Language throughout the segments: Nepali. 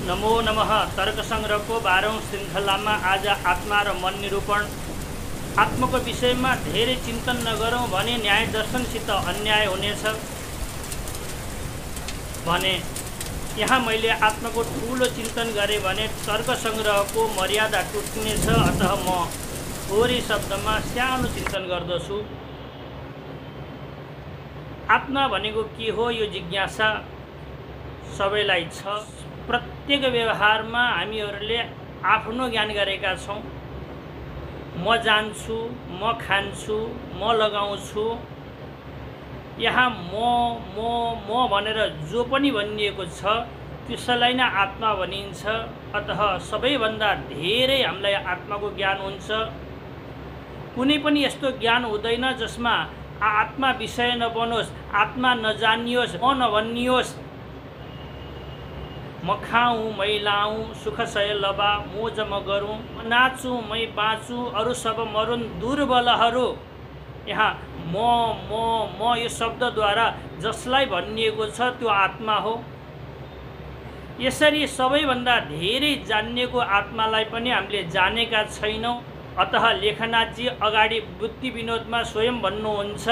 नमो नमः। तर्क संग्रहको 12औं श्रृङ्खलामा आज आत्मा र मन निरूपण। आत्माको विषयमा धेरै चिन्तन नगरौँ भने न्याय दर्शनसित अन्याय हुनेछ भने यहाँ मैले आत्माको ठुलो चिन्तन गरेँ भने तर्क संग्रहको मर्यादा टुट्नेछ। अतः म थोरै शब्दमा सानो चिन्तन गर्दछु। आत्मा भनेको के हो यो जिज्ञासा सबैलाई छ। प्रत्येक व्यवहारमा हामीहरूले आफ्नो ज्ञान गरेका छौँ। म जान्छु, म खान्छु, म लगाउँछु। यहाँ म भनेर जो पनि भनिएको छ त्यसलाई नै आत्मा भनिन्छ। अतः सबैभन्दा धेरै हामीलाई आत्माको ज्ञान हुन्छ। कुनै पनि यस्तो ज्ञान हुँदैन जसमा आत्मा विषय नबनोस्, आत्मा नजानियोस्, म नभनियोस्। म खाऊँ, मै लाऊँ, सुख सय लबा, मोज म गरूँ, म नाचूँ, मै बाँचूँ, अरू सब मरुन् दुर्बलहरू। यहाँ म यो शब्दद्वारा जसलाई भनिएको छ त्यो आत्मा हो। यसरी सबैभन्दा धेरै जानिएको आत्मालाई पनि हामीले जानेका छैनौँ। अतः लेखनाथजी अगाडि बुद्धि विनोदमा स्वयं भन्नुहुन्छ,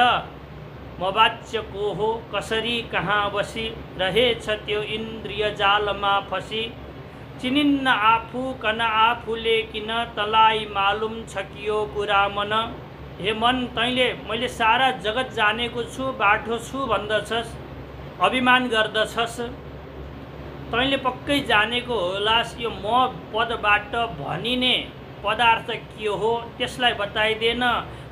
म वाच्य को हो, कसरी कहाँ बसी, रहेछ त्यो इन्द्रिय जालमा फसी, चिनिन्न आफू कन आफूले किन, तलाई मालुम छ कि यो कुरा मन। हे मन, तैँले मैले सारा जगत जानेको छु, बाठो छु भन्दछस्, अभिमान गर्दछस्। तैँले पक्कै जानेको होलास् यो म पदबाट भनिने पदार्थ के हो त्यसलाई बताइदेन,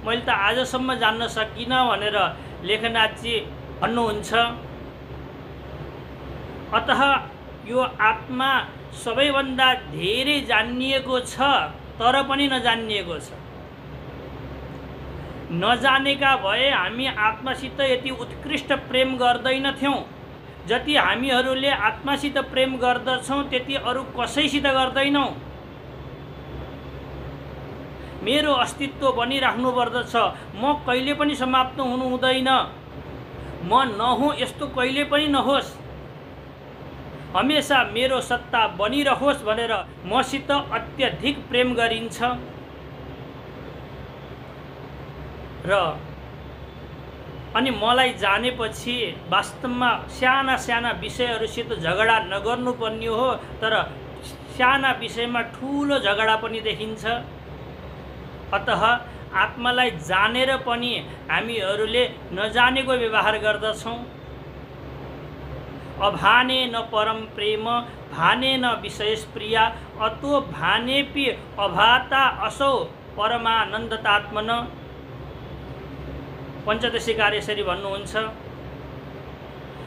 मैले त आजसम्म जान्न सकिनँ भनेर लेखनाथजी भन्नुहुन्छ। अतः यो आत्मा सबैभन्दा धेरै जानिएको छ तर पनि नजानिएको छ। नजानेका भए हामी आत्मासित यति उत्कृष्ट प्रेम गर्दैनथ्यौँ। जति हामीहरूले आत्मासित प्रेम गर्दछौँ त्यति अरू कसैसित गर्दैनौँ। मेरो अस्तित्व बनिराख्नु पर्दछ, म कहिले पनि समाप्त हुनु हुँदैन, म नहुँ यस्तो कहिले पनि नहोस्, हमेसा मेरो सत्ता बनिरहोस् भनेर मसित अत्यधिक प्रेम गरिन्छ। र अनि मलाई जानेपछि वास्तवमा साना साना विषयहरूसित झगडा नगर्नुपर्ने हो, तर साना विषयमा ठुलो झगडा पनि देखिन्छ। अतः आत्मालाई जानेर पनि हामीहरूले नजानेको व्यवहार गर्दछौँ। अभाने न परम प्रेम, भाने न विशेष प्रिया, अतो भानेपि अभाता असौ परमानन्दतात्मन। पञ्चदशीकार यसरी भन्नुहुन्छ,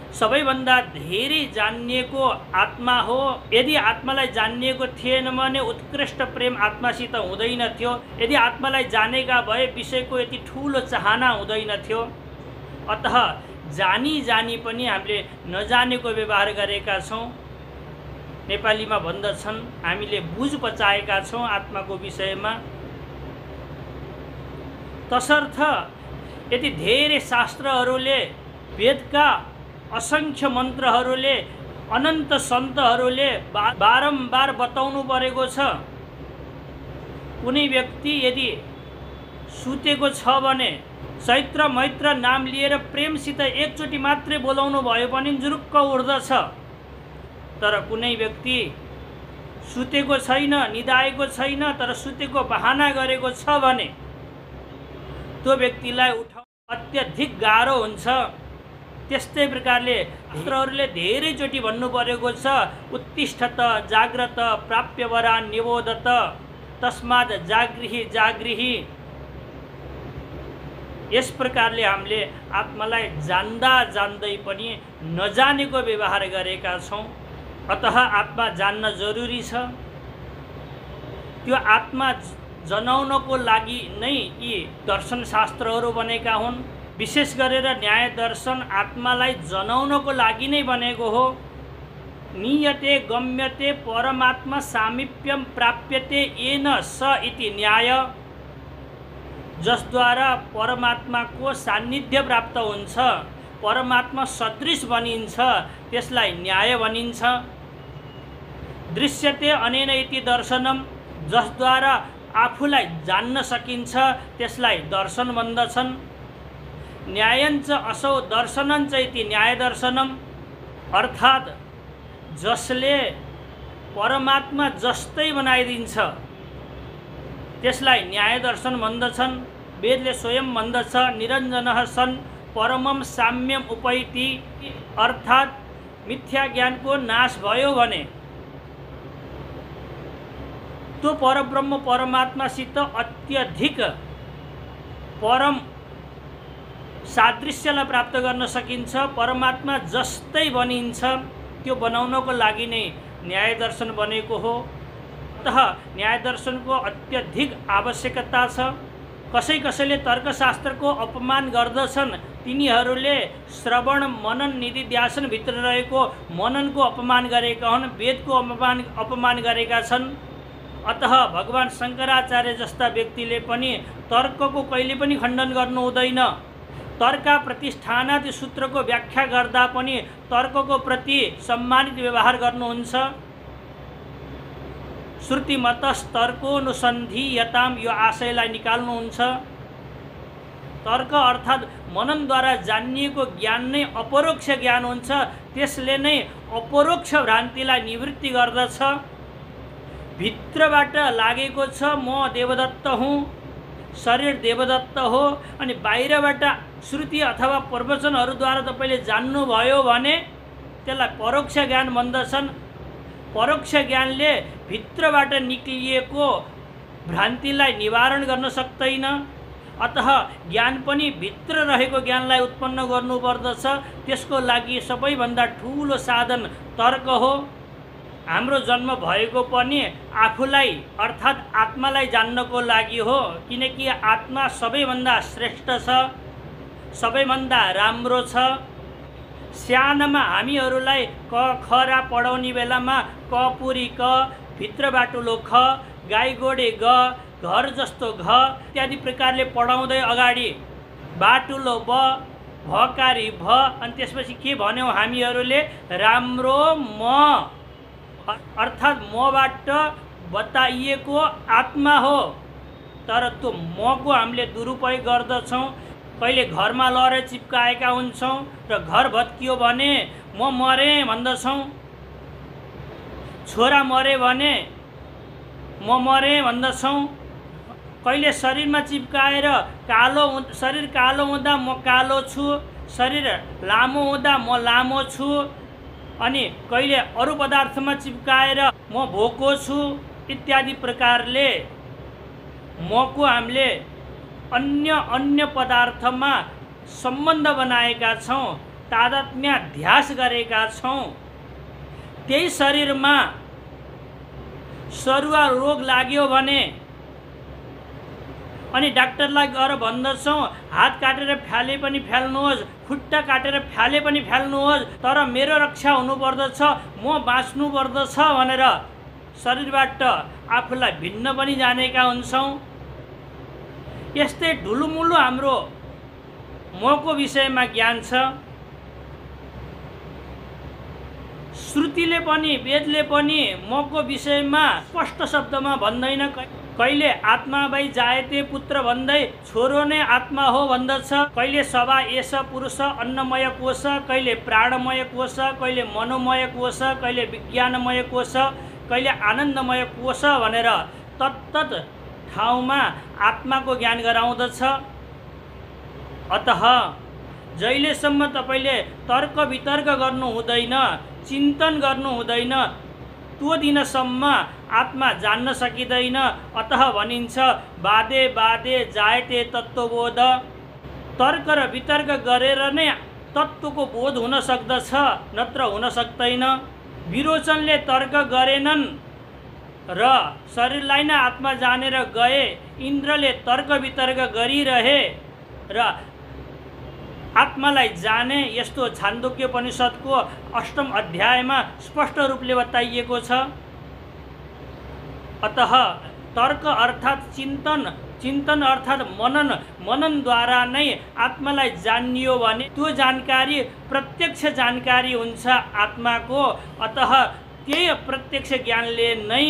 सबैभन्दा धेरै जानिएको आत्मा हो। यदि आत्मालाई जानिएको थिएन भने उत्कृष्ट प्रेम आत्मासित हुँदैन थियो। यदि आत्मालाई जानेका भए विषयको यति ठुलो चाहना हुँदैन थियो। अतः जानी पनि हामीले नजानेको व्यवहार गरेका छौँ। नेपालीमा भन्दछन्, हामीले बुझ पचाएका छौँ आत्माको विषयमा। तसर्थ यति धेरै शास्त्रहरूले, वेदका असंख्य मन्त्रहरूले, अनन्त सन्तहरूले बारम्बार बताउनु परेको छ। कुनै व्यक्ति यदि सुतेको छ भने चैत्र मैत्र नाम लिएर प्रेमसित एकचोटि मात्रै बोलाउनु भयो भने जुरुक्क उठ्दछ। तर कुनै व्यक्ति सुतेको छैन, निदाएको छैन, तर सुतेको बहाना गरेको छ भने त्यो व्यक्तिलाई उठाउन अत्यधिक गाह्रो हुन्छ। त्यस्तै प्रकारले शास्त्रहरूले धेरैचोटि भन्नु परेको छ, उत्तिष्ठत जाग्रत प्राप्य वरान् निबोधत, तस्मात् जागृहि जागृहि। यस प्रकारले हामीले आत्मालाई जान्दा जान्दै पनि नजानेको व्यवहार गरेका छौँ। अतः आत्मा जान्न जरुरी छ। त्यो आत्मा जनाउनको लागि नै यी दर्शन शास्त्रहरू बनेका हुन्। विशेष गरेर न्याय दर्शन आत्मालाई जनाउनको लागि नै बनेको हो। नियते गम्यते परमात्मा सामिप्यम प्राप्यते येन स इति न्याय। जसद्वारा परमात्माको सान्निध्य प्राप्त हुन्छ, परमात्मा सदृश बनिन्छ, त्यसलाई न्याय भनिन्छ। दृश्यते अनेन इति दर्शनम, जसद्वारा आफूलाई जान्न सकिन्छ त्यसलाई दर्शन भन्दछन्। न्यायञ्च असौ दर्शनञ्च इति न्याय दर्शनम, अर्थात् जसले परमात्मा जस्तै बनाइदिन्छ त्यसलाई न्याय दर्शन भन्दछन्। वेदले स्वयं भन्दछ निरञ्जनः सन् परमम साम्यम उपैति, अर्थात् मिथ्या ज्ञानको नाश भयो भने तो परब्रह्म परमात्मासित अत्यधिक परम सादृश्यलाई प्राप्त गर्न सकिन्छ। परमात्मा जस्तै बनिन्छ। त्यो बनाउनको लागि नै न्याय दर्शन बनेको हो। अतः न्याय दर्शनको अत्यधिक आवश्यकता छ। कसैले तर्कशास्त्रको अपमान गर्दछन्, तिनीहरूले श्रवण मनन निधिध्यासन भित्र रहेको मननको अपमान गरेका हुन्, वेदको अपमान गरेका छन्। अतः भगवान शङ्कराचार्य जस्ता व्यक्तिले पनि तर्कको कहिले पनि खण्डन गर्नु हुँदैन। तर्क प्रतिष्ठानादि सूत्रको व्याख्या गर्दा पनि तर्कको प्रति सम्मानित व्यवहार गर्नुहुन्छ। श्रुतिमतस्तर्कोनुसन्धीयताम, यो आशयलाई निकाल्नुहुन्छ। तर्क अर्थात् मननद्वारा जानिएको ज्ञान नै अपरोक्ष ज्ञान हुन्छ। त्यसले नै अपरोक्ष भ्रान्तिलाई निवृत्ति गर्दछ। भित्रबाट लागेको छ म देवदत्त हुँ, शरीर देवदत्त हो, अनि बाहिरबाट श्रुति अथवा प्रवचनहरूद्वारा तपाईँले जान्नुभयो भने त्यसलाई परोक्ष ज्ञान भन्दछन्। परोक्ष ज्ञानले भित्रबाट निक्लिएको भ्रान्तिलाई निवारण गर्न सक्दैन। अतः ज्ञान पनि भित्र रहेको ज्ञानलाई उत्पन्न गर्नुपर्दछ। त्यसको लागि सबैभन्दा ठुलो साधन तर्क हो। हाम्रो जन्म भएको पनि आफूलाई अर्थात् आत्मालाई जान्नको लागि हो, किनकि आत्मा सबैभन्दा श्रेष्ठ छ, सबैभन्दा राम्रो छ। सानामा हामीहरूलाई क खरा पढाउने बेलामा क पुरी क, भित्रबाटुलो ख, गाई गोडे ग, घर जस्तो घ इत्यादि प्रकारले पढाउँदै अगाडि बाटुलो ब, भकारी भ, अनि त्यसपछि के भन्यौँ हामीहरूले राम्रो म, अर्थात् मबाट बताइएको आत्मा हो। तर त्यो मको हामीले दुरुपयोग गर्दछौँ। कहिले घरमा लहरै चिप्काएका हुन्छौँ र घर भत्कियो भने म मरेँ भन्दछौँ, छोरा मरे भने म मरेँ भन्दछौँ। कहिले शरीरमा चिप्काएर शरीर कालो हुँदा म कालो छु, शरीर लामो हुँदा म लामो छु, अनि कहिले अरू पदार्थमा चिप्काएर म भोको छु इत्यादि प्रकारले मको हामीले अन्य पदार्थमा सम्बन्ध बनाएका छौँ, तादात्म्याध्यास गरेका छौँ। त्यही शरीरमा सरुवा रोग लाग्यो भने अनि डाक्टरलाई गएर भन्दछौँ हात काटेर फ्याले पनि फ्याल्नुहोस्, खुट्टा काटेर फ्याले पनि फ्याल्नुहोस्, तर मेरो रक्षा हुनुपर्दछ, म बाँच्नुपर्दछ भनेर शरीरबाट आफूलाई भिन्न पनि जानेका हुन्छौँ। यस्तै ढुलुमुलु हाम्रो मको विषयमा ज्ञान छ। श्रुतिले पनि वेदले पनि मको विषयमा स्पष्ट शब्दमा भन्दैन। कहिले आत्मा वै जायते पुत्र भन्दै छोरो नै आत्मा हो भन्दछ। कहिले सभा एष पुरुष अन्नमय कोश, कहिले प्राणमय कोश, कहिले मनोमय कोश, कहिले विज्ञानमय कोश, कहिले आनन्दमय कोश भनेर तत्तत ठाउँमा आत्माको ज्ञान गराउँदछ। अतः जहिलेसम्म तपाईँले तर्क वितर्क गर्नु हुँदैन, चिन्तन गर्नु हुँदैन, त्यो दिनसम्म आत्मा जान्न सकिँदैन। अतः भनिन्छ वादे वादे जायते तत्त्वबोध। तर्क र वितर्क गरेर नै तत्त्वको बोध हुन सक्दछ, नत्र हुन सक्दैन। विरोचनले तर्क गरेनन् र शरीरलाई नै आत्मा जानेर गए। इन्द्रले तर्क वितर्क गरिरहे र आत्मालाई जाने। यस्तो छान्दोग्योपनिषदको 8औं अध्यायमा स्पष्ट रूपले बताइएको छ। अतः तर्क अर्थात् चिन्तन अर्थात् मननद्वारा नै आत्मालाई जानियो भने त्यो जानकारी प्रत्यक्ष जानकारी हुन्छ आत्माको। अतः त्यही प्रत्यक्ष ज्ञानले नै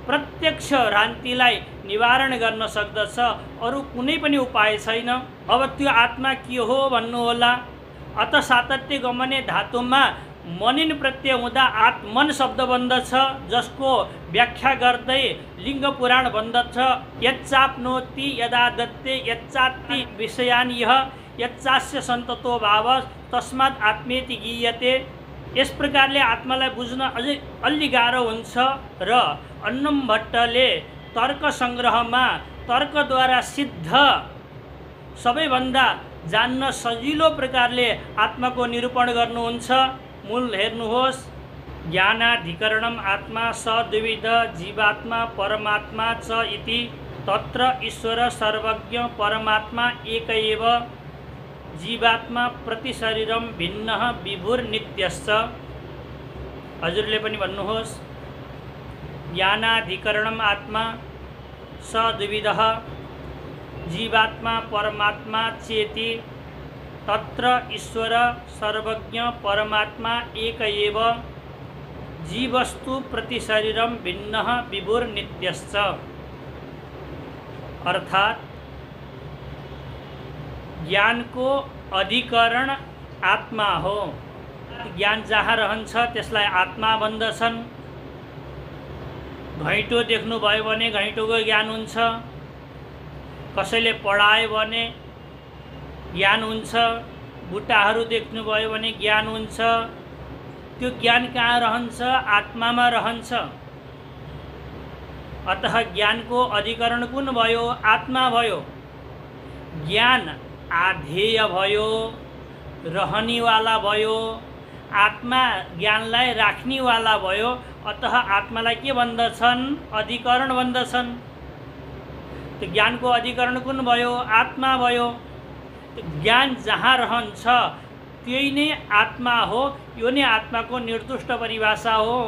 प्रत्यक्ष भ्रान्तिलाई निवारण गर्न सक्दछ, अरू कुनै पनि उपाय छैन। अब त्यो आत्मा के हो भन्नुहोला। अत सातत्य गमने धातुमा मनिन प्रत्यय हुँदा आत्मन शब्द बन्दछ, जसको व्याख्या गर्दै लिङ्ग पुराण बन्दछ। यच्चाप्नोति यदा दत्ते यच्चात्ति विषयान् यः यच्चास्य सन्ततो भाव तस्मात् आत्मेति गीयते। यस प्रकारले आत्मालाई बुझ्न अझै अलि गाह्रो हुन्छ र अन्नम भट्टले तर्क सङ्ग्रहमा तर्कद्वारा सिद्ध सबैभन्दा जान्न सजिलो प्रकारले आत्माको निरूपण गर्नुहुन्छ। मूल हेर्नुहोस्, ज्ञानाधिकरणम आत्मा सद्विध जीवात्मा परमात्मा च इति तत्र ईश्वर सर्वज्ञ परमात्मा एक एव जीवात्मा प्रति शरीरम भिन्न विभुर्नित्यश्च। हजुरले पनि भन्नुहोस्, ज्ञानाधिकरणम आत्मा सद्विधः जीवात्मा परमात्मा चेति तत्र ईश्वर सर्वज्ञ परमात्मा एक एव जीवस्तु प्रति शरीरम भिन्न विभुर्नित्यश्च। अर्थात ज्ञानको अधिकरण आत्मा हो। ज्ञान जहाँ रहन्छ त्यसलाई आत्मा भन्दछन्। घैँटो देख्नुभयो भने घैँटोको ज्ञान हुन्छ, कसैले पढायो भने ज्ञान हुन्छ, बुट्टाहरू देख्नुभयो भने ज्ञान हुन्छ। त्यो ज्ञान कहाँ रहन्छ? आत्मामा रहन्छ। अतः ज्ञानको अधिकरण कुन भयो? आत्मा भयो। ज्ञान आधेय भयो, रहनेवाला भयो, आत्मा ज्ञानलाई राख्नेवाला भयो। अतः आत्मालाई के भन्दछन्? अधिकरण भन्दछन्। त्यो ज्ञानको अधिकरण कुन भयो? आत्मा भयो। ज्ञान जहाँ रहन्छ त्यही नै आत्मा हो। यो नै आत्माको निर्दुष्ट परिभाषा हो।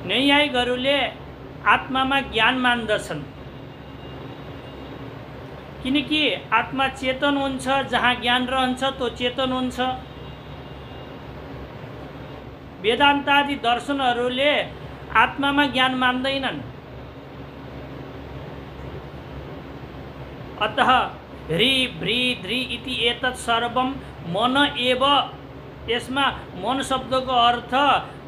नैयायिकहरूले आत्मामा ज्ञान मान्दछन्, किनकि आत्मा चेतन हुन्छ। जहाँ ज्ञान रहन्छ त्यो चेतन हुन्छ। वेदान्तादि दर्शनहरूले आत्मामा ज्ञान मान्दैनन्। अतः ह्री भ्री ध्री इति एतत् सर्वम मन एव। यसमा मन शब्दको अर्थ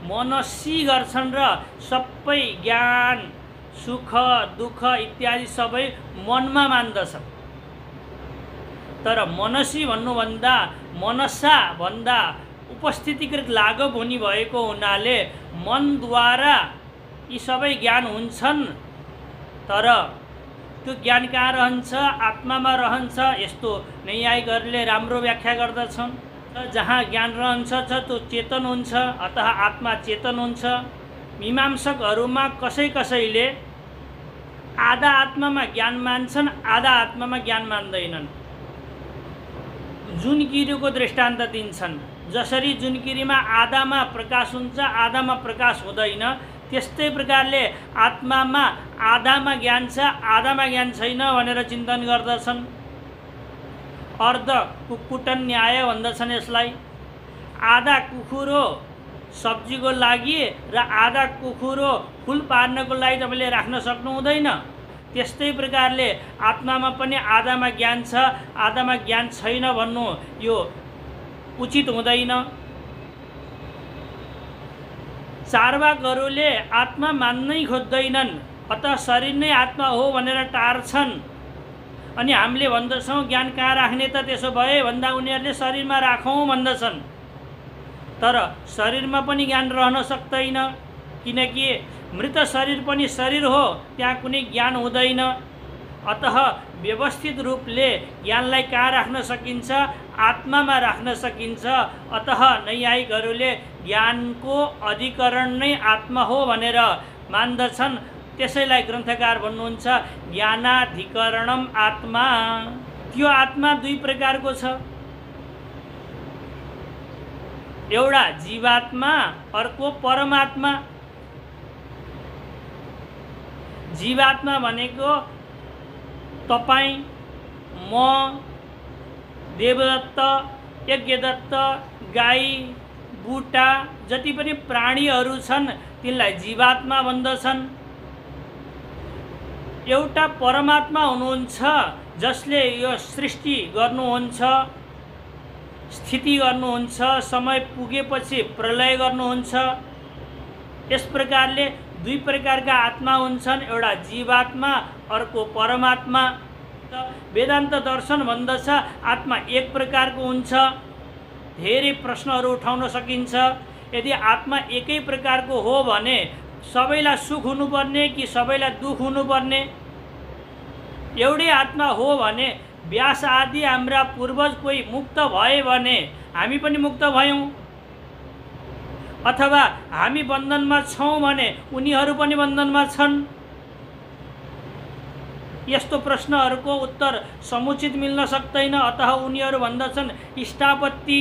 मनसी गर्छन् र सबै ज्ञान सुख दुःख इत्यादि सबै मनमा मान्दछन्। तर मनसी भन्नुभन्दा मनसा भन्दा उपस्थितिकृत लागु हुने भएको हुनाले मनद्वारा यी सबै ज्ञान हुन्छन्। तर त्यो ज्ञान कहाँ रहन्छ? आत्मामा रहन्छ। यस्तो नैयायिकहरूले राम्रो व्याख्या गर्दछन्। जहाँ ज्ञान रहन्छ त्यो चेतन हुन्छ। अतः आत्मा चेतन हुन्छ। मीमांसकहरूमा कसैले आधा आत्मामा ज्ञान मान्छन्, आधा आत्मामा ज्ञान मान्दैनन्। जुनकिरीको दृष्टान्त दिन्छन्। जसरी जुनकिरीमा आधामा प्रकाश हुन्छ, आधामा प्रकाश हुँदैन, त्यस्तै प्रकारले आत्मामा आधामा ज्ञान छ, आधामा ज्ञान छैन भनेर चिन्तन गर्दछन्। अर्ध कुक्कुटन न्याय भन्दछन् यसलाई। आधा कुखुरो सब्जीको लागि र आधा कुखुरो फुल पार्नको लागि तपाईँले राख्न सक्नु हुँदैन। त्यस्तै प्रकारले आत्मामा पनि आधामा ज्ञान छ, आधामा ज्ञान छैन भन्नु यो उचित हुँदैन। चारवाकहरूले आत्मा मान्नै खोज्दैनन्। अतः शरीर नै आत्मा हो भनेर टार्छन्। अनि हामीले भन्दछौँ ज्ञान कहाँ राख्ने त? त्यसो भए भन्दा उनीहरूले शरीरमा राखौँ भन्दछन्। तर शरीरमा पनि ज्ञान रहन सक्दैन, किनकि मृत शरीर पनि शरीर हो, त्यहाँ कुनै ज्ञान हुँदैन। अतः व्यवस्थित रूपले ज्ञानलाई कहाँ राख्न सकिन्छ? आत्मामा राख्न सकिन्छ। अतः नैयायिकहरूले ज्ञानको अधिकरण नै आत्मा हो भनेर मान्दछन्। त्यसैलाई ग्रन्थकार भन्नुहुन्छ ज्ञानाधिकरणम आत्मा। त्यो आत्मा दुई प्रकारको छ। एउटा जीवात्मा, अर्को परमात्मा। जीवात्मा भनेको तपाईँ, म, देवदत्त, यज्ञदत्त, गाई, बुटा जति पनि प्राणीहरू छन् तिनलाई जीवात्मा भन्दछन्। एउटा परमात्मा हुनुहुन्छ जसले यो सृष्टि गर्नुहुन्छ, स्थिति गर्नुहुन्छ, समय पुगेपछि प्रलय गर्नुहुन्छ। यस प्रकारले दुई प्रकारका आत्मा हुन्छन्, एउटा जीवात्मा अर्को परमात्मा। वेदान्त दर्शन भन्दछ आत्मा एक प्रकारको हुन्छ। धेरै प्रश्नहरू उठाउन सकिन्छ। यदि आत्मा एकै प्रकारको हो भने सबैलाई सुख हुनुपर्ने कि सबैलाई दुःख हुनुपर्ने? एउटै आत्मा हो भने व्यास आदि हाम्रा पूर्वज कोही मुक्त भए भने हामी पनि मुक्त भयौँ, अथवा हामी बन्धनमा छौँ भने उनीहरू पनि बन्धनमा छन्। यस्तो प्रश्नहरूको उत्तर समुचित मिल्न सक्दैन। अतः उनीहरू भन्दछन् इष्टापत्ति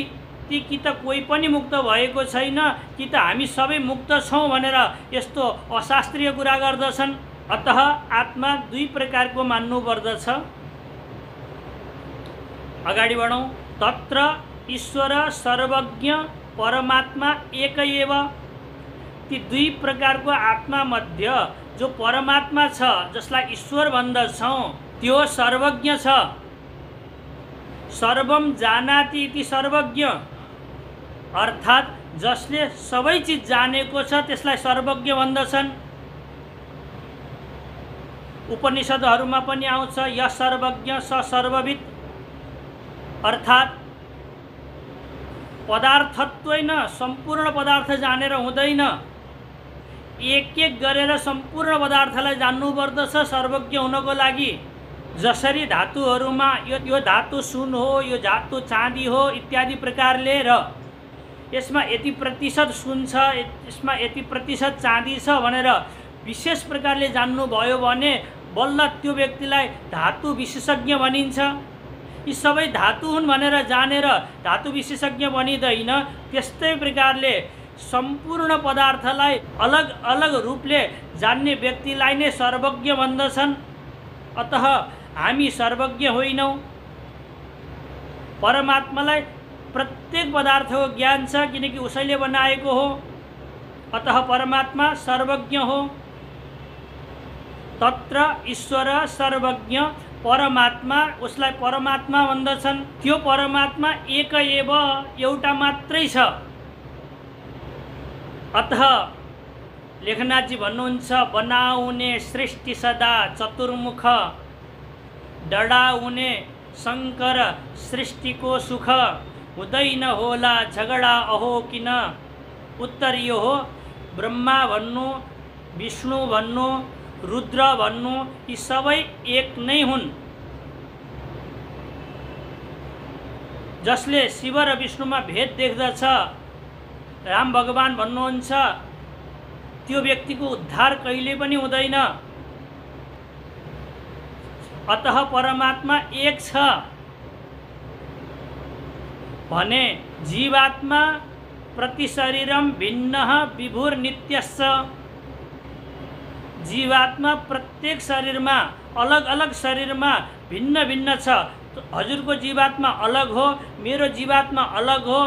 कि त कोही पनि मुक्त भएको छैन कि त हामी सबै मुक्त छौँ भनेर यस्तो अशास्त्रीय कुरा गर्दछन्। अतः आत्मा दुई प्रकारको मान्नुपर्दछ। अगाडि बढौँ। तत्र ईश्वर सर्वज्ञ परमात्मा एक एव। ती दुई प्रकारको आत्मा मध्य जो परमात्मा छ, जसलाई ईश्वर भन्दछौँ, त्यो सर्वज्ञ छ। सर्वम जानाति इति सर्वज्ञ, अर्थात् जसले सबै चिज जानेको छ त्यसलाई सर्वज्ञ भन्दछन्। उपनिषदहरूमा पनि आउँछ य सर्वज्ञ स सर्वविद, अर्थात् पदार्थत्व होइन, सम्पूर्ण पदार्थ जानेर हुँदैन, एक एक गरेर सम्पूर्ण पदार्थलाई जान्नुपर्दछ सर्वज्ञ हुनको लागि। जसरी धातुहरूमा यो धातु सुन हो, यो धातु चाँदी हो इत्यादि प्रकारले, र यसमा यति प्रतिशत सुन छ, यसमा यति प्रतिशत चाँदी छ भनेर विशेष प्रकारले जान्नुभयो भने बल्ल त्यो व्यक्तिलाई धातु विशेषज्ञ भनिन्छ। यी सबै धातु हुन् भनेर जानेर धातु विशेषज्ञ बनिँदैन। त्यस्तै प्रकारले सम्पूर्ण पदार्थलाई अलग अलग रूपले जान्ने व्यक्तिलाई नै सर्वज्ञ भन्दछन्। अतः हामी सर्वज्ञ होइनौँ। परमात्मालाई प्रत्येक पदार्थको ज्ञान छ किनकि उसैले बनाएको हो। अतः परमात्मा सर्वज्ञ हो। तत्र ईश्वर सर्वज्ञ परमात्मा, उसलाई परमात्मा भन्दछन्। त्यो परमात्मा एक एव, एउटा मात्रै छ। अतः लेखनाथजी भन्नुहुन्छ बनाउने सृष्टि सदा चतुर्मुख, डडाउने शङ्कर सृष्टिको सुख, हुँदैन होला झगडा अहो किन। उत्तर यो हो, ब्रह्मा भन्नु, विष्णु भन्नु, रुद्र भन्नु, यी सबै एक नै हुन्। जसले शिव र विष्णुमा भेद देख्दछ, राम भगवान भन्नुहुन्छ, त्यो व्यक्तिको उद्धार कहिले पनि हुँदैन। अतः परमात्मा एक छ भने जीवात्मा प्रति शरीरम भिन्नः विभुर्नित्यश्च। जीवात्मा प्रत्येक शरीरमा अलग अलग शरीरमा भिन्न भिन्न छ। हजुरको जीवात्मा अलग हो, मेरो जीवात्मा अलग हो,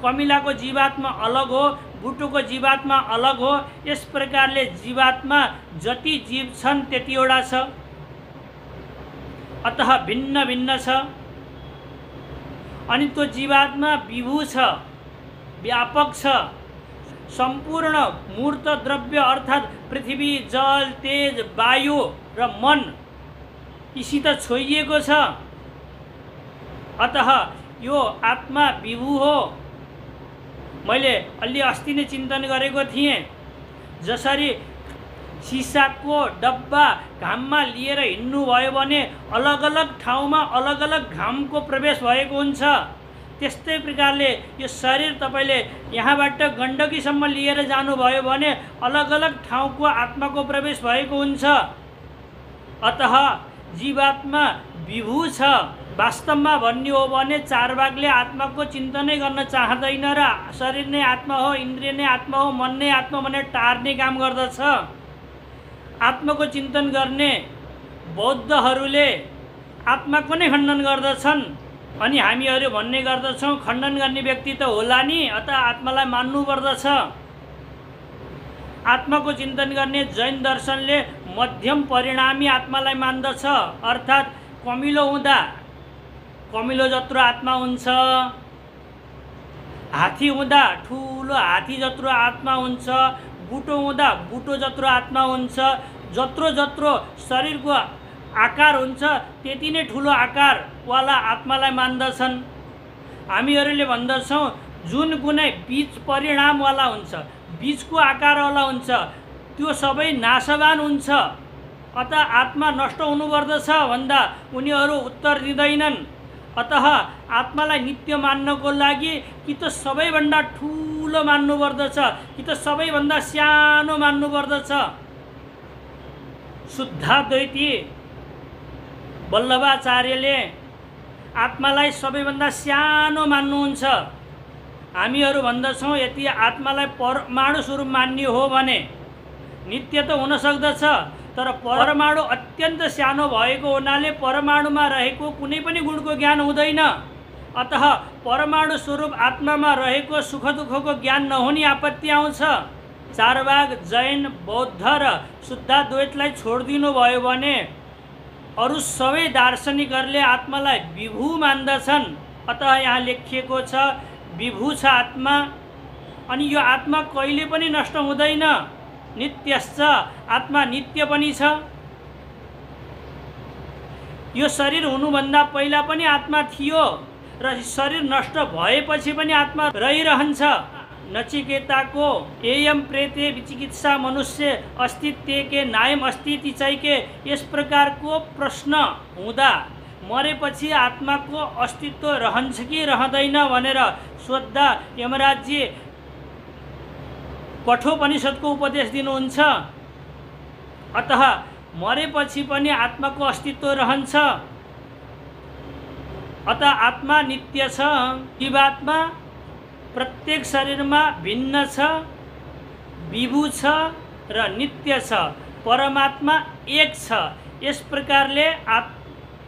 कमिलाको जीवात्मा अलग हो, बुटुको जीवात्मा अलग हो। यस प्रकारले जीवात्मा जति जीव छन् त्यतिवटा छ। अतः भिन्न भिन्न छ। अनि त्यो जीवात्मा विभु छ, व्यापक छ। सम्पूर्ण मूर्त द्रव्य अर्थात् पृथ्वी, जल, तेज, वायु र मन यीसित छोइएको छ। अतः यो आत्मा विभु हो। मैले अलि अस्ति नै चिन्तन गरेको थिएँ, जसरी सिसाको डब्बा घाममा लिएर हिँड्नुभयो भने अलग अलग ठाउँमा अलग अलग घामको प्रवेश भएको हुन्छ। त्यस्तै प्रकारले यो शरीर तपाईँले यहाँबाट गण्डकीसम्म लिएर जानुभयो भने अलग अलग ठाउँको आत्माको प्रवेश भएको हुन्छ। अतः जीवात्मा विभु छ। वास्तवमा भन्ने हो भने चारवाकले आत्माको चिन्तनै गर्न चाहँदैन र शरीर नै आत्मा हो, इन्द्रिय नै आत्मा हो, मन नै आत्मा भनेर टार्ने काम गर्दछ। आत्माको चिन्तन गर्ने बौद्धहरूले आत्माको नै खण्डन गर्दछन्। अनि हामीहरू भन्ने गर्दछौँ खण्डन गर्ने व्यक्ति त होला नि, अत आत्मालाई मान्नुपर्दछ। आत्माको चिन्तन गर्ने जैन दर्शनले मध्यम परिणामी आत्मालाई मान्दछ, अर्थात् कमिलो हुँदा कमिलो जत्रो आत्मा हुन्छ, हात्ती हुँदा ठुलो हात्ती जत्रो आत्मा हुन्छ, बुटो हुँदा बुटो जत्रो आत्मा हुन्छ। जत्रो जत्रो शरीरको आकार हुन्छ त्यति नै ठुलो आकारवाला आत्मालाई मान्दछन्। हामीहरूले भन्दछौँ जुन कुनै बीज परिणामवाला हुन्छ, बीजको आकारवाला हुन्छ, त्यो सबै नाशवान हुन्छ, अत आत्मा नष्ट हुनुपर्दछ भन्दा उनीहरू उत्तर दिँदैनन्। अतः आत्मालाई नित्य मान्नको लागि कि त सबैभन्दा ठुलो मान्नुपर्दछ कि त सबैभन्दा सानो मान्नुपर्दछ। शुद्धाद्वैती वल्लभाचार्यले आत्मालाई सबैभन्दा सानो मान्नुहुन्छ। हामीहरू भन्दछौँ यदि आत्मालाई परमाणु स्वरूप मान्ने हो भने नित्य त हुन सक्दछ, तर परमाणु अत्यन्त सानो भएको हुनाले परमाणुमा रहेको कुनै पनि गुणको ज्ञान हुँदैन। अतः परमाणु स्वरूप आत्मामा रहेको सुख दुःखको ज्ञान नहुने आपत्ति आउँछ। चारवाग जैन बौद्ध र शुद्धाद्वैतलाई छोडिदिनु भयो भने अरू सबै दार्शनिकहरूले आत्मालाई विभु मान्दछन्। अतः यहाँ लेखिएको छ विभु छ आत्मा, अनि यो आत्मा कहिले पनि नष्ट हुँदैन, नित्यश्च, आत्मा नित्य पनि छ। यो शरीर हुनुभन्दा पहिला पनि आत्मा थियो र शरीर नष्ट भएपछि पनि आत्मा रहिरहन्छ। नचिकेताको एयम प्रेते विचिकित्सा मनुष्य अस्तित्वके नायम अस्तित्व चैके, यस प्रकारको प्रश्न हुँदा मरेपछि आत्माको अस्तित्व रहन्छ कि रहँदैन भनेर सोद्धा यमराजजी कठोपनिषदको उपदेश दिनुहुन्छ। अतः मरेपछि पनि आत्माको अस्तित्व रहन्छ। अतः आत्मा नित्य छ। जीवात्मा प्रत्येक शरीरमा भिन्न छ, विभु छ र नित्य छ। परमात्मा एक छ। यस प्रकारले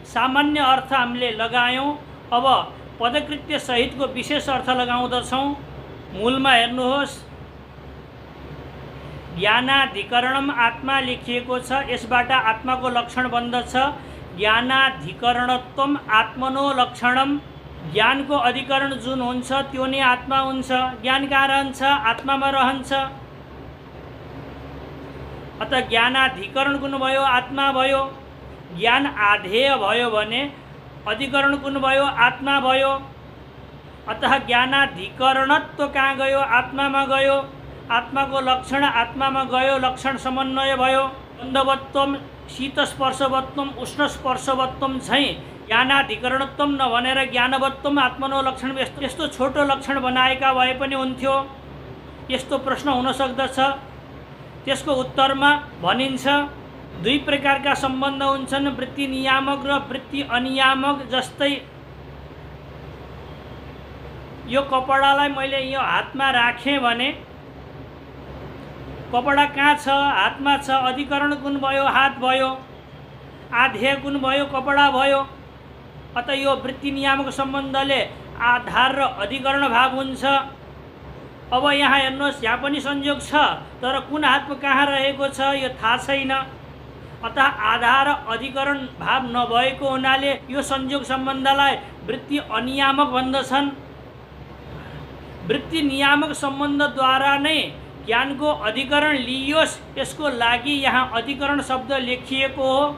सामान्य अर्थ हामीले लगायौँ। अब पदकृत्य सहितको विशेष अर्थ लगाउँदछौँ। मूलमा हेर्नुहोस्, ज्ञानाधिकरणम आत्मा लेखिएको छ। यसबाट आत्माको लक्षण बन्दछ ज्ञानाधिकरणत्वम आत्मनो लक्षणम। ज्ञानको अधिकरण जुन हुन्छ त्यो नै आत्मा हुन्छ। ज्ञान कहाँ रहन्छ? आत्मामा रहन्छ। अतः ज्ञानाधिकरण कुन भयो? आत्मा भयो। ज्ञान आधेय भयो भने अधिकरण कुन भयो? आत्मा भयो। अतः ज्ञानाधिकरणत्व कहाँ गयो? आत्मामा गयो। आत्माको लक्षण आत्मामा गयो, लक्षण समन्वय भयो। गन्धवत्वम शीतस्पर्शवत्वम उष्णस्पर्शवत्वम झैँ ज्ञानाधिकरणत्वम नभनेर ज्ञानवत्वम आत्मनो लक्षण यस्तो छोटो लक्षण बनाएका भए पनि हुन्थ्यो। यस्तो प्रश्न हुन सक्दछ। त्यसको उत्तरमा भनिन्छ दुई प्रकारका सम्बन्ध हुन्छन्, वृत्ति नियामक र वृत्ति अनियामक। जस्तै यो कपडालाई मैले यो हातमा राखेँ भने कपडा कहाँ छ? हातमा छ। अधिकरण कुन भयो? हात भयो। आधेय कुन भयो? कपडा भयो। अतः यो वृत्ति नियामक सम्बन्धले आधार र अधिकरण भाव हुन्छ। अब यहाँ हेर्नुहोस्, यहाँ पनि संयोग छ, तर कुन हातमा कहाँ रहेको छ यो थाहा छैन। अतः आधार अधिकरण भाव नभएको हुनाले यो संयोग सम्बन्धलाई वृत्ति अनियामक भन्दछन्। वृत्ति नियामक सम्बन्धद्वारा नै ज्ञानको अधिकरण लिइयोस्, यसको लागि यहाँ अधिकरण शब्द लेखिएको हो।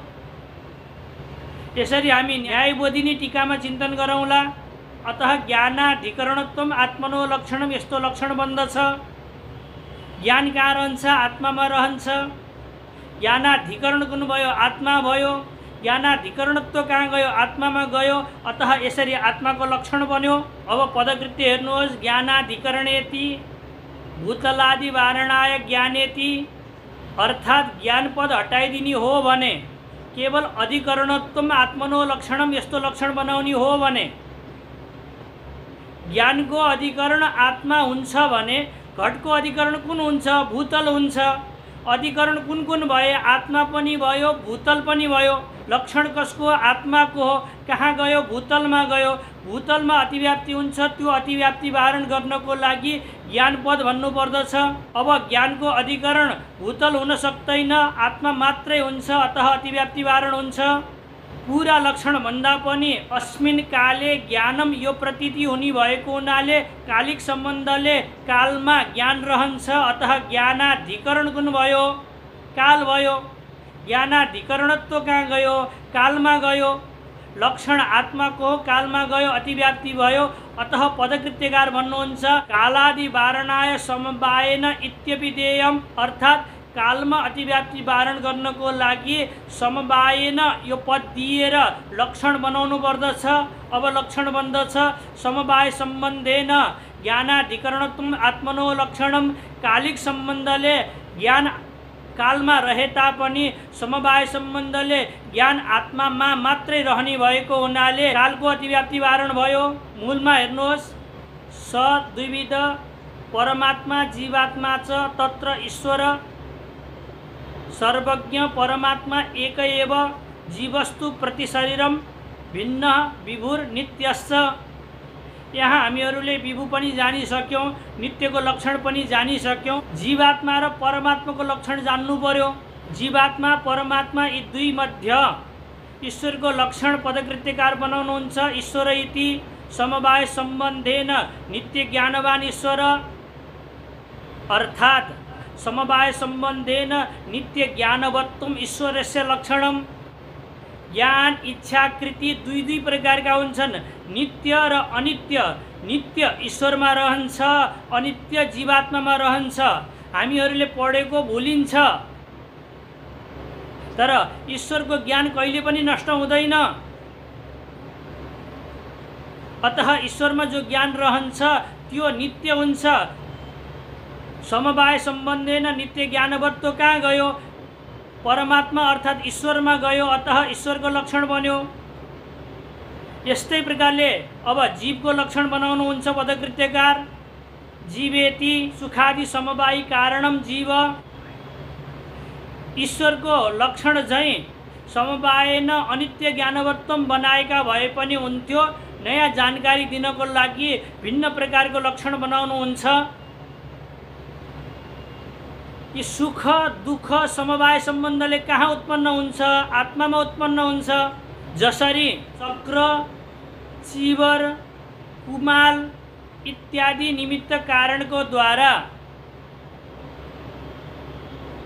यसरी हामी न्यायबोधिनी टीकामा चिन्तन गरौँला। अतः ज्ञानाधिकरणत्वम आत्मनो लक्षणम, यस्तो लक्षण बन्दछ। ज्ञान कहाँ रहन्छ? आत्मामा रहन्छ। ज्ञानाधिकरण कुन भयो? आत्मा भयो। ज्ञानाधिकरणत्व कहाँ गयो? आत्मामा गयो। अतः यसरी आत्माको लक्षण बन्यो। अब पदकृत्य हेर्नुहोस्, ज्ञानाधिकरणेति भूतलादि वारणाय ज्ञानेति, अर्थात् ज्ञान पद हटाइदिने हो भने केवल अधिकरणत्वम आत्मनो लक्षणम, यस्तो लक्षण बनाउने हो भने ज्ञानको अधिकरण आत्मा हुन्छ भने घटको अधिकरण कुन हुन्छ? भूतल हुन्छ। अधिकरण कुन कुन भए? आत्मा पनि भयो, भूतल पनि भयो। लक्षण कसको? आत्माको हो। कहाँ गयो? भूतलमा गयो। भूतलमा अतिव्याप्ति हुन्छ, त्यो अतिव्याप्ति वारण गर्नको लागि ज्ञानपद भन्नुपर्दछ। अब ज्ञानको अधिकरण भूतल हुन सक्दैन, आत्मा मात्रै हुन्छ, अतः अतिव्याप्ति वारण हुन्छ। पूरा लक्षण भन्दा पनि अस्मिन काले ज्ञानम यो प्रतीति हुने भएको हुनाले कालिक सम्बन्धले कालमा ज्ञान रहन्छ, अतः ज्ञानाधिकरण कुन भयो? काल भयो। ज्ञानाधिकरणत्व कहाँ गयो? कालमा गयो। लक्षण आत्माको कालमा गयो, अतिव्याप्ति भयो, अतः पदकृत्यकार भन्नुहुन्छ कालादि वारणाय समवायेन इत्यभिधेयम्, अर्थात् कालमा अतिव्याप्ति वारण गर्नको लागि समवायेन यो पद दिएर लक्षण बनाउनु पर्दछ। अब लक्षण बन्दछ समवाय सम्बन्धेन ज्ञानाधिकरणत्वम् आत्मनो लक्षणम। कालिक सम्बन्धले ज्ञान कालमा रहे तापनि समवाय सम्बन्धले ज्ञान आत्मामा मात्रै रहने भएको हुनाले कालको अतिव्याप्ति वारण भयो। मूलमा हेर्नुहोस्, स द्विविध परमात्मा जीवात्मा च तत्र ईश्वर सर्वज्ञ परमात्मा एक एव जीवस्तु प्रति शरीरम भिन्न विभुर नित्यश्च। यहाँ हामीहरूले विभु पनि जानिसक्यौँ, नित्यको लक्षण पनि जानिसक्यौँ। जीवात्मा र परमात्माको लक्षण जान्नु पर्यो। जीवात्मा परमात्मा यी दुई मध्य ईश्वरको लक्षण पदकृत्यकार बनाउनुहुन्छ। ईश्वर इति समवाय सम्बन्धेन नित्य ज्ञानवान ईश्वर, अर्थात् समवाय सम्बन्धेन नित्य ज्ञानवत्वम ईश्वरस्य लक्षणम। ज्ञान इच्छाकृति दुई दुई प्रकारका हुन्छन्, नित्य र अनित्य। नित्य ईश्वरमा रहन्छ, अनित्य जीवात्मामा रहन्छ। हामीहरूले पढेको भुलिन्छ, तर ईश्वरको ज्ञान कहिले पनि नष्ट हुँदैन। अतः ईश्वरमा जो ज्ञान रहन्छ त्यो नित्य हुन्छ। समवाय सम्बन्धेन नित्य ज्ञानवत्व कहाँ गयो? परमात्मा अर्थात् ईश्वरमा गयो, अतः ईश्वरको लक्षण बन्यो। यस्तै प्रकारले अब जीवको लक्षण बनाउनुहुन्छ पदकृत्यकार। जीवेति सुखादि समवायी कारणम जीव। ईश्वरको लक्षण झैँ समवायेन अनित्य ज्ञानवत्वम बनाएका भए पनि हुन्थ्यो, नयाँ जानकारी दिनको लागि भिन्न प्रकारको लक्षण बनाउनुहुन्छ। यी सुख दुःख समवाय सम्बन्धले कहाँ उत्पन्न हुन्छ? आत्मामा उत्पन्न हुन्छ। जसरी चक्र, चिवर, कुमाल इत्यादि निमित्त कारणको द्वारा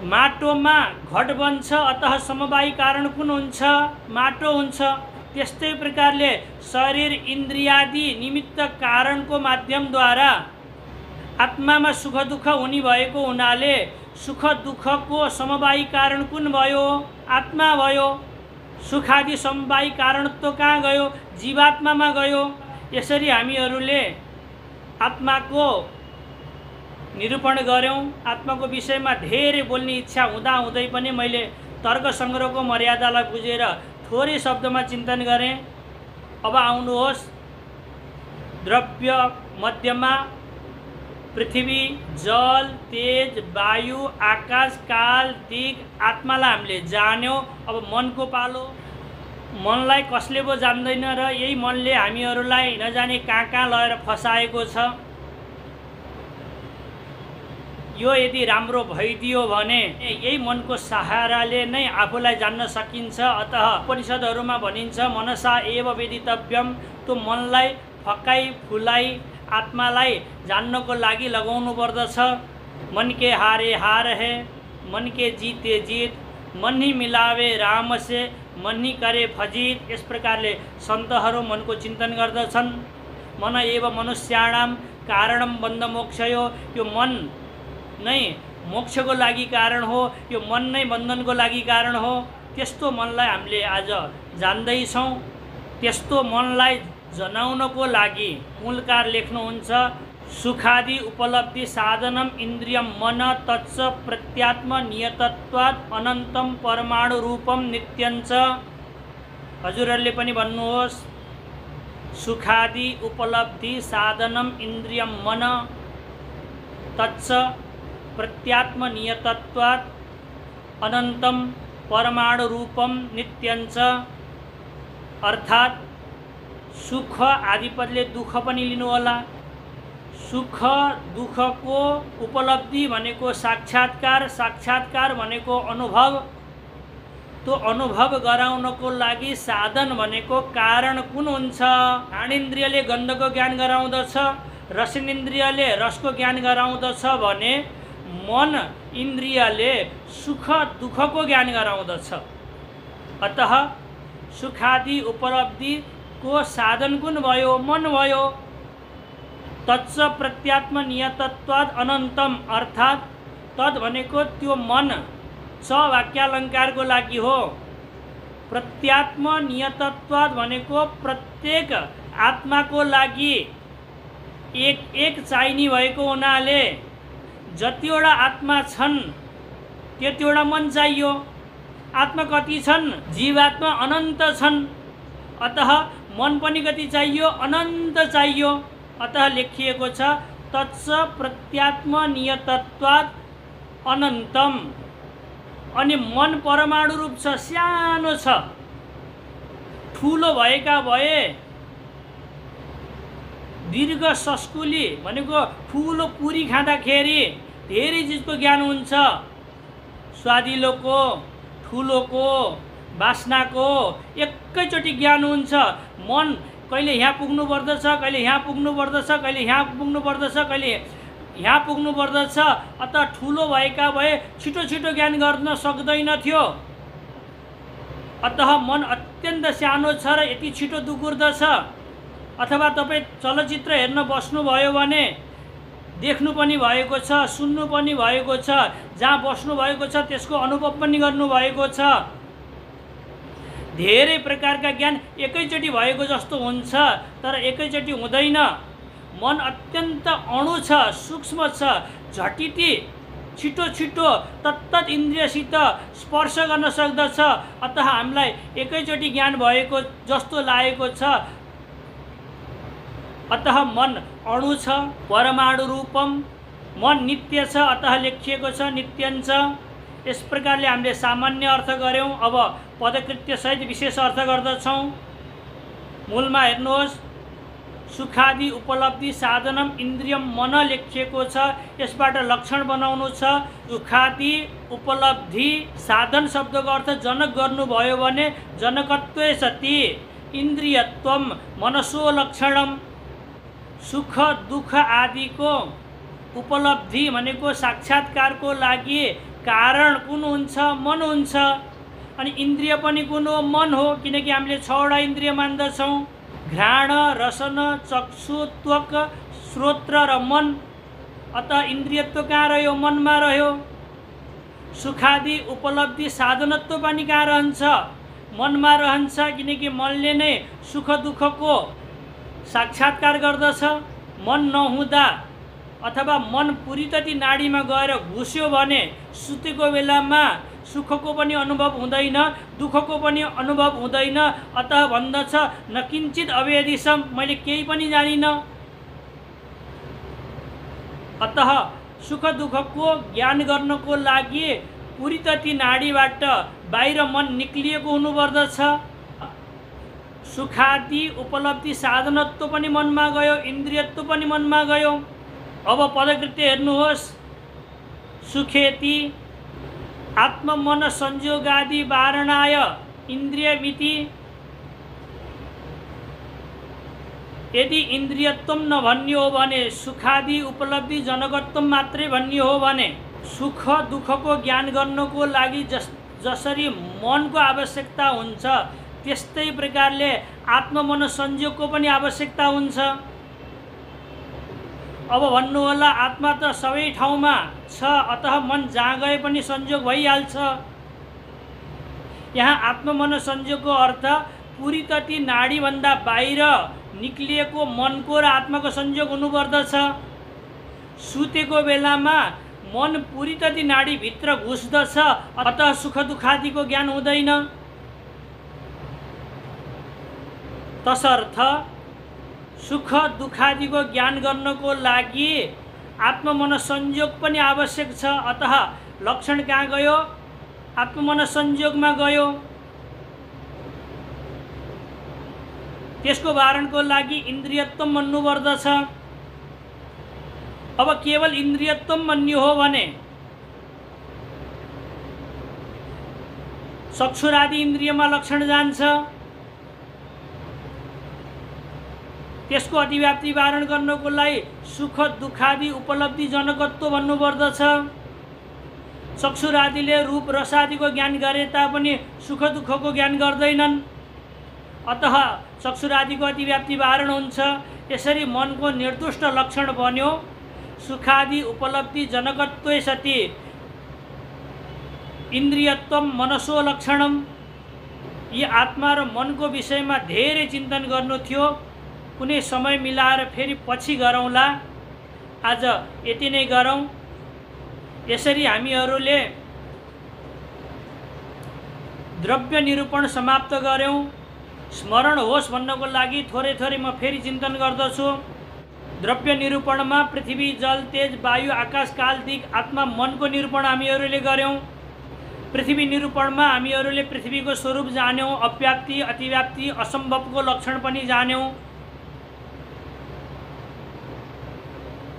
माटोमा घट बन्छ, अतः समवायी कारण कुन हुन्छ? माटो हुन्छ। त्यस्तै प्रकारले शरीर इन्द्रियादि निमित्त कारणको माध्यमद्वारा आत्मामा सुख दुःख हुने भएको हुनाले सुख दुःखको समवायी कारण कुन भयो? आत्मा भयो। सुखादि समवायी कारणत्व कहाँ गयो? जीवात्मामा गयो। यसरी हामीहरूले आत्माको निरूपण गऱ्यौँ। आत्माको विषयमा धेरै बोल्ने इच्छा हुँदाहुँदै पनि मैले तर्क सङ्ग्रहको मर्यादालाई बुझेर थोरै शब्दमा चिन्तन गरेँ। अब आउनुहोस्, द्रव्य मध्यमा पृथ्वी, जल, तेज, वायु, आकाश, काल, दिग, आत्मालाई हामीले जान्यौँ। अब मनको पालो। मनलाई कसले पो जान्दैन र यही मनले हामीहरूलाई नजाने कहाँ कहाँ लगेर फसाएको छ। यो यदि राम्रो भइदियो भने यही मनको सहाराले नै आफूलाई जान्न सकिन्छ। अतः उपनिषदहरूमा भनिन्छ मनसा एव वेदितव्यम। त्यो मनलाई फकाई फुलाई आत्मालाई जान्नको लागि लगाउनु पर्दछ। मन के हारे हार है, मन के जीते जीत, मन ही मिलावे राम से, मन ही करे फजित। यस प्रकारले सन्तहरू मनको चिन्तन गर्दछन्। मन एव मनुष्याणाम कारणम बन्ध मोक्षयो। यो मन नै मोक्षको लागि कारण हो, यो मन नै बन्धनको लागि कारण हो। त्यस्तो मनलाई हामीले आज जान्दैछौँ। त्यस्तो मनलाई जनाउनको लागि मूलकार लेख्नुहुन्छ सुखादि उपलब्धि साधनम इन्द्रियम मन तत्स प्रत्यात्म नियतत्वात् अनन्तम परमाणु रूपम नित्यञ्च। हजुरहरूले पनि भन्नुहोस्, सुखादि उपलब्धि साधनम इन्द्रियम मन तत्स प्रत्यात्म नियतत्वात् अनन्तम परमाणु रूपम नित्यञ्च, अर्थात् सुख आदि पदले दुःख पनि लिनु होला। सुख दुःखको उपलब्धि भनेको साक्षात्कार, साक्षात्कार भनेको अनुभव, तो अनुभव गराउनको लागि साधन भनेको कारण कुन हुन्छ? घ्राणेन्द्रियले गन्धको ज्ञान गराउँदछ, रसनेन्द्रियले रसको ज्ञान गराउँदछ भने मन इन्द्रियले सुख दुःखको ज्ञान गराउँदछ। अतः सुखादि उपलब्धिको साधन कुन भयो? मन भयो। तच्च प्रत्यात्म नियतत्वात् अनन्तम, अर्थात् तद भनेको त्यो मन च वाक्यालङ्कारको लागि हो। प्रत्यात्म नियतत्वात् भनेको प्रत्येक आत्माको लागि एक एक चाहिने भएको हुनाले जतिवटा आत्मा छन् त्यतिवटा मन चाहियो। आत्मा कति छन्? जीवात्मा अनन्त छन्। अतः मन पनि कति चाहियो? अनन्त चाहियो। अतः लेखिएको छ तत्स प्रत्यात्म नियतत्वात् अनन्तम। अनि मन परमाणु रूप छ, सानो छ। ठुलो भएका भए दीर्घ सस्कुली भनेको ठुलो पुरी खाँदाखेरि धेरै चिजको ज्ञान हुन्छ। स्वादिलोको, ठुलोको, बास्नाको एकैचोटि ज्ञान हुन्छ। मन कहिले यहाँ पुग्नु पर्दछ, कहिले यहाँ पुग्नु पर्दछ, कहिले यहाँ पुग्नु पर्दछ, कहिले यहाँ पुग्नु पर्दछ। अतः ठुलो भएका भए छिटो छिटो ज्ञान गर्न सक्दैन थियो। अतः मन अत्यन्त सानो छ र यति छिटो दुखुर्दछ। अथवा तपाईँ चलचित्र हेर्न बस्नुभयो भने देख्नु पनि भएको छ, सुन्नु पनि भएको छ, जहाँ बस्नु भएको छ त्यसको अनुभव पनि गर्नुभएको छ। धेरै प्रकारका ज्ञान एकैचोटि भएको जस्तो हुन्छ, तर एकैचोटि हुँदैन। मन अत्यन्त अणु छ, सूक्ष्म छ, झटिति छिटो छिटो तत्तत इन्द्रियसित स्पर्श गर्न सक्दछ। अतः हामीलाई एकैचोटि ज्ञान भएको जस्तो लागेको छ। अतः मन अणु छ, परमाणु रूपम। मन नित्य छ, अतः लेखिएको छ नित्यञ्च। यस प्रकारले हामीले सामान्य अर्थ गर्यौं। अब पदकृत्य सहित विशेष अर्थ गर्दछौं। मूलमा हेर्नुहोस्, सुखादि उपलब्धि साधनम इन्द्रियम मन लेखिएको छ। यसबाट लक्षण बनाउनु छ। सुखादि उपलब्धि साधन शब्दको अर्थ जनक गर्नुभयो भने जनकत्वे सति इन्द्रियत्वम मनसो लक्षणम। सुख दुःख आदिको उपलब्धि भनेको साक्षात्कारको लागि कारण कुन हुन्छ? मन हुन्छ। अनि इन्द्रिय पनि कुन हो? मन हो। किनकि हामीले 6वटा इन्द्रिय मान्दछौँ, घ्राण, रसन, चक्षु, त्वक, श्रोत्र र मन। अतः इन्द्रियत्व कहाँ रह्यो? मनमा रह्यो। सुखादि उपलब्धि साधनत्व पनि कहाँ रहन्छ? मनमा रहन्छ। किनकि मनले नै सुख दुःखको साक्षात्कार गर्दछ। मन नहुँदा अथवा मन पुरीतति नाडीमा गएर घुस्यो भने सुतेको बेलामा सुखको पनि अनुभव हुँदैन, दुःखको पनि अनुभव हुँदैन। अतः भन्दछ न किञ्चित अवेदिसम, मैले केही पनि जानिन। अतः सुख दुःखको ज्ञान गर्नको लागि पुरीतति नाडीबाट बाहिर मन निक्लिएको हुनुपर्दछ। सुखादि उपलब्धि साधनत्व पनि मनमा गयो, इन्द्रियत्व पनि मनमा गयो। अब पदकृत्य हेर्नुहोस्। सुखेति आत्ममन संयोगादि वारणाय इन्द्रियमिति। यदि इन्द्रियत्व नभन्यो हो भने, सुखादि उपलब्धि जनकत्व मात्रै भन्यो हो भने, सुख दुःखको ज्ञान गर्नको लागि जसरी मनको आवश्यकता हुन्छ त्यस्तै प्रकारले आत्ममन संयोगको पनि आवश्यकता हुन्छ। अब भन्नु होला आत्मा त सबै ठाउँमा छ, अतः मन जहाँ गए पनि संयोग भइहाल्छ। यहाँ आत्ममन संयोगको अर्थ पुरीतति नाडीभन्दा बाहिर निक्लिएको मनको र आत्माको संयोग हुनुपर्दछ। सुतेको बेलामा मन पुरीतति नाडीभित्र घुस्दछ, अतः सुख दुःखादिको ज्ञान हुँदैन। तसर्थ सुख दुःखादिको ज्ञान गर्नको लागि आत्ममन संयोग पनि आवश्यक छ। अतः लक्षण कहाँ गयो? आत्ममन संयोगमा गयो। त्यसको वारणको लागि इन्द्रियत्व मान्नुपर्दछ। अब केवल इन्द्रियत्व मान्नु हो भने चक्षुरादि इन्द्रियमा लक्षण जान्छ। त्यसको अतिव्याप्ति वारण गर्नको लागि सुख दुःखादि उपलब्धि जनकत्व भन्नुपर्दछ। चक्षुरादिले रूप रसादिको ज्ञान गरे तापनि सुख दुःखको ज्ञान गर्दैनन्। अतः चक्षुरादिको अतिव्याप्ति वारण हुन्छ। यसरी मनको निर्दुष्ट लक्षण बन्यो। सुखादि उपलब्धि जनकत्वै सति इन्द्रियत्वम मनसो लक्षणम। यी आत्मा र मनको विषयमा धेरै चिन्तन गर्नु थियो। कुनै समय मिलाएर फेरि पछि गरौँला। आज यति नै गरौँ। यसरी हामीहरूले द्रव्य निरूपण समाप्त गऱ्यौँ। स्मरण होस् भन्नको लागि थोरै थोरै म फेरि चिन्तन गर्दछु। द्रव्य निरूपणमा पृथ्वी जल तेज वायु आकाश काल दिक् आत्मा मनको निरूपण हामीहरूले गऱ्यौँ। पृथ्वी निरूपणमा हामीहरूले पृथ्वीको स्वरूप जान्यौँ। अव्याप्ति अतिव्याप्ति असम्भवको लक्षण पनि जान्यौँ।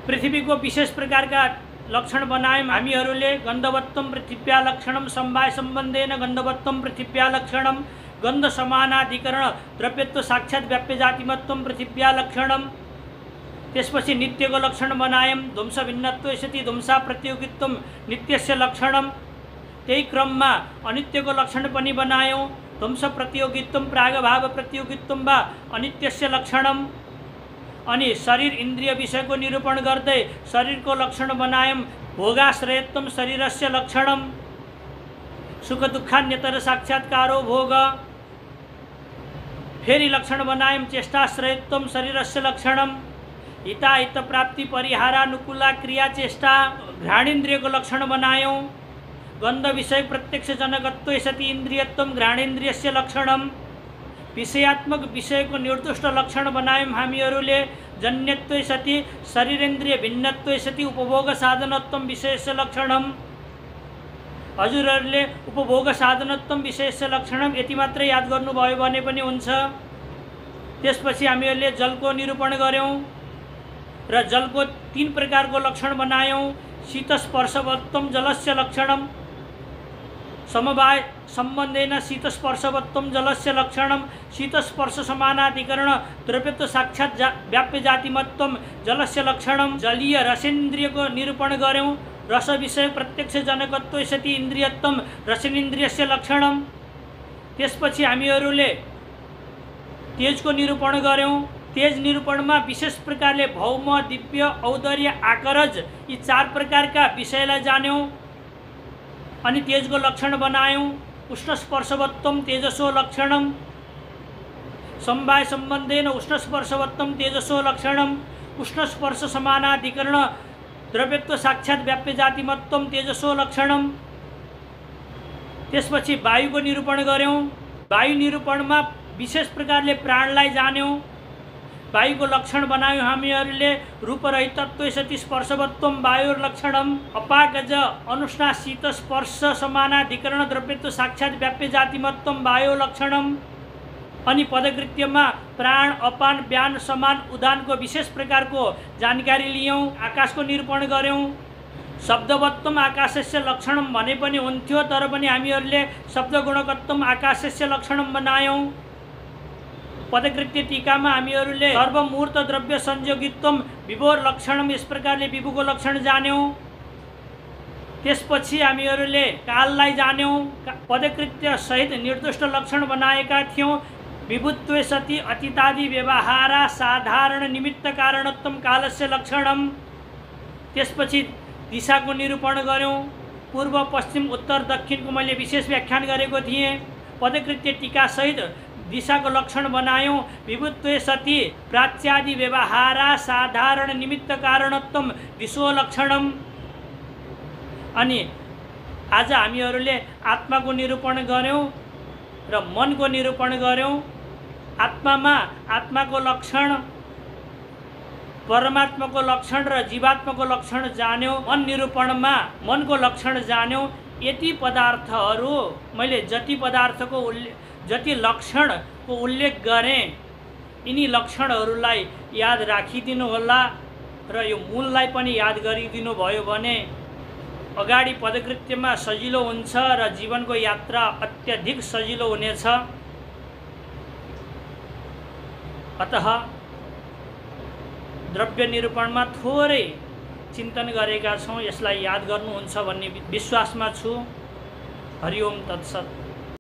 पृथ्वीको विशेष प्रकारका लक्षण बनायौँ हामीहरूले। गन्धवत्वम पृथिव्या लक्षणम समवाय सम्बन्धेन गन्धवत्वम पृथिव्या लक्षणम गन्ध समानाधिकरण द्रव्यत्व साक्षात् व्याप्य जातिमत्वम पृथिव्या लक्षणम। त्यसपछि नित्यको लक्षण बनायौँ। ध्वंस भिन्नत्व सति ध्वंसा प्रतियोगित्वम नित्यस्य लक्षणम। त्यही क्रममा अनित्यको लक्षण पनि बनायौँ। ध्वंस प्रतियोगित्वम प्रागभाव प्रतियोगित्वम वा अनित्यस्य लक्षणम। अनि शरीर इन्द्रिय विषयको निरूपण गर्दै शरीरको लक्षण बनायौँ। भोगाश्रयत्वम शरीरस्य लक्षणम। सुख दुःखान्यतर साक्षात्कारो भोग। फेरि लक्षण बनायौँ। चेष्टाश्रयत्वम शरीरस्य लक्षणम। हिताहित प्राप्ति परिहारानुकूला क्रिया चेष्टा घ्राणेन्द्रियको लक्षण बनायौँ। गन्ध विषय प्रत्यक्ष जनकत्व सति इन्द्रियत्वम घ्राणेन्द्रियस्य लक्षणम। विषयात्मक विषयको निर्दुष्ट लक्षण बनायौँ हामीहरूले। जन्यत्व सति शरीरेन्द्रिय भिन्नत्व सति उपभोग साधनत्वम विषयस्य लक्षणम। हजुरहरूले उपभोग साधनत्वम विषयस्य लक्षणम यति मात्रै याद गर्नुभयो भने पनि हुन्छ। त्यसपछि हामीहरूले जलको निरूपण गऱ्यौँ र जलको 3 प्रकारको लक्षण बनायौँ। शीतस्पर्शवत्वम जलस्य लक्षणम। समवाय सम्बन्धेन शीतस्पर्शवत्वम जलस्य लक्षणम। शीतस्पर्श समानाधिकरण द्रव्यत्व साक्षात् व्याप्य जातिमत्वम जलस्य लक्षणम। जलीय रसेन्द्रियको निरूपण गऱ्यौँ। रस विषय प्रत्यक्ष जनकत्व सति इन्द्रियत्वम रसेन्द्रियस्य लक्षणम। त्यसपछि हामीहरूले तेजको निरूपण गऱ्यौँ। तेज निरूपणमा विशेष प्रकारले भौम दिव्य औदर्य आकरज यी 4 प्रकारका विषयलाई जान्यौँ। अनि तेजको लक्षण बनायौँ। उष्णस्पर्शवत्वम तेजसो लक्षणम। समवाय सम्बन्धेन उष्णस्पर्शवत्वम तेजसो लक्षणम। उष्णस्पर्श समानाधिकरण द्रव्यत्व साक्षात् व्याप्य जातिमत्वम तेजसो लक्षणम। त्यसपछि वायुको निरूपण गऱ्यौँ। वायु निरूपणमा विशेष प्रकारले प्राणलाई जान्यौँ। वायुको लक्षण बनायौँ हामीहरूले। रूपरहितत्व सति स्पर्शवत्वम वायुर्लक्षणम। अपागज अनुष्णा शीत स्पर्श समानाधिकरण द्रव्यत्व साक्षात् व्याप्य जातिमत्वम वायु लक्षणम। अनि पदकृत्यमा प्राण अपान व्यान समान उदानको विशेष प्रकारको जानकारी लियौँ। आकाशको निरूपण गऱ्यौँ। शब्दवत्वम आकाशस्य लक्षणम भने पनि हुन्थ्यो, तर पनि हामीहरूले शब्दगुणकत्वम आकाशस्य लक्षणम बनायौँ। पदकृत्य टीकामा हामीहरूले सर्वमूर्त द्रव्य संयोगित्वम विभोर लक्षणम यस प्रकारले विभुको लक्षण जान्यौँ। त्यसपछि हामीहरूले काललाई जान्यौँ। पदकृत्य सहित निर्दिष्ट लक्षण बनाएका थियौँ। विभुत्व सति अतीतादि व्यवहारा साधारण निमित्त कारणत्वम कालस्य लक्षणम। त्यसपछि दिशाको निरूपण गऱ्यौँ। पूर्व पश्चिम उत्तर दक्षिणको मैले विशेष व्याख्यान गरेको थिएँ। पदकृत्य टीका सहित दिशाको लक्षण बनायौँ। विभुत्व सति प्राच्यादि व्यवहारा साधारण निमित्त कारणत्वम दिशो लक्षणम। अनि आज हामीहरूले आत्माको निरूपण गऱ्यौँ र मनको निरूपण गऱ्यौँ। आत्मामा आत्माको लक्षण परमात्माको लक्षण र जीवात्माको लक्षण जान्यो, मन निरूपणमा मनको लक्षण जान्यो। यति पदार्थहरू मैले जति लक्षणको उल्लेख गरेँ, यिनी लक्षणहरूलाई याद राखिदिनु होला र यो मूललाई पनि याद गरिदिनु भयो भने अगाडि पदकृत्यमा सजिलो हुन्छ र जीवनको यात्रा अत्यधिक सजिलो हुनेछ। अतः द्रव्य निरूपणमा थोरै चिन्तन गरेका छौँ, यसलाई याद गर्नुहुन्छ भन्ने विश्वासमा छु। हरि ओम तत्सत।